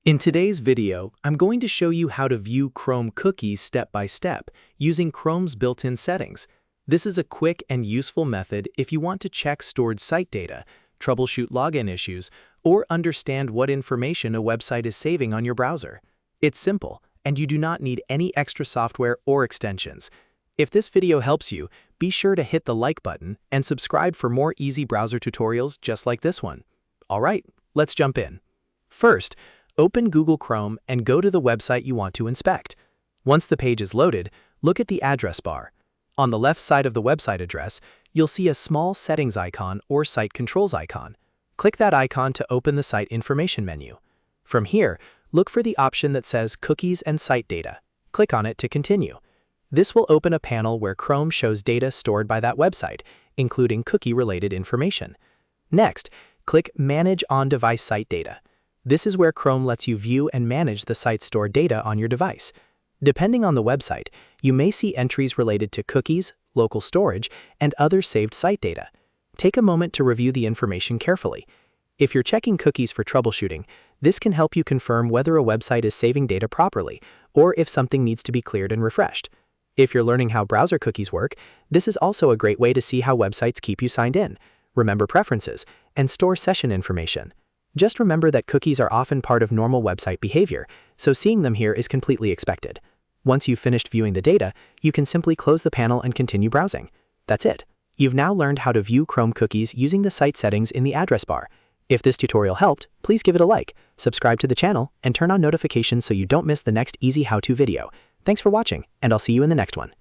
In today's video, I'm going to show you how to view Chrome cookies step by step using Chrome's built-in settings. This is a quick and useful method if you want to check stored site data, troubleshoot login issues, or understand what information a website is saving on your browser. It's simple, and you do not need any extra software or extensions. If this video helps you, be sure to hit the like button and subscribe for more easy browser tutorials just like this one. Alright, let's jump in. First, open Google Chrome and go to the website you want to inspect. Once the page is loaded, look at the address bar. On the left side of the website address, you'll see a small settings icon or site controls icon. Click that icon to open the site information menu. From here, look for the option that says Cookies and Site Data. Click on it to continue. This will open a panel where Chrome shows data stored by that website, including cookie-related information. Next, click Manage On-Device Site Data. This is where Chrome lets you view and manage the site's stored data on your device. Depending on the website, you may see entries related to cookies, local storage, and other saved site data. Take a moment to review the information carefully. If you're checking cookies for troubleshooting, this can help you confirm whether a website is saving data properly or if something needs to be cleared and refreshed. If you're learning how browser cookies work, this is also a great way to see how websites keep you signed in, remember preferences, and store session information. Just remember that cookies are often part of normal website behavior, so seeing them here is completely expected. Once you've finished viewing the data, you can simply close the panel and continue browsing. That's it. You've now learned how to view Chrome cookies using the site settings in the address bar. If this tutorial helped, please give it a like, subscribe to the channel, and turn on notifications so you don't miss the next easy how-to video. Thanks for watching, and I'll see you in the next one.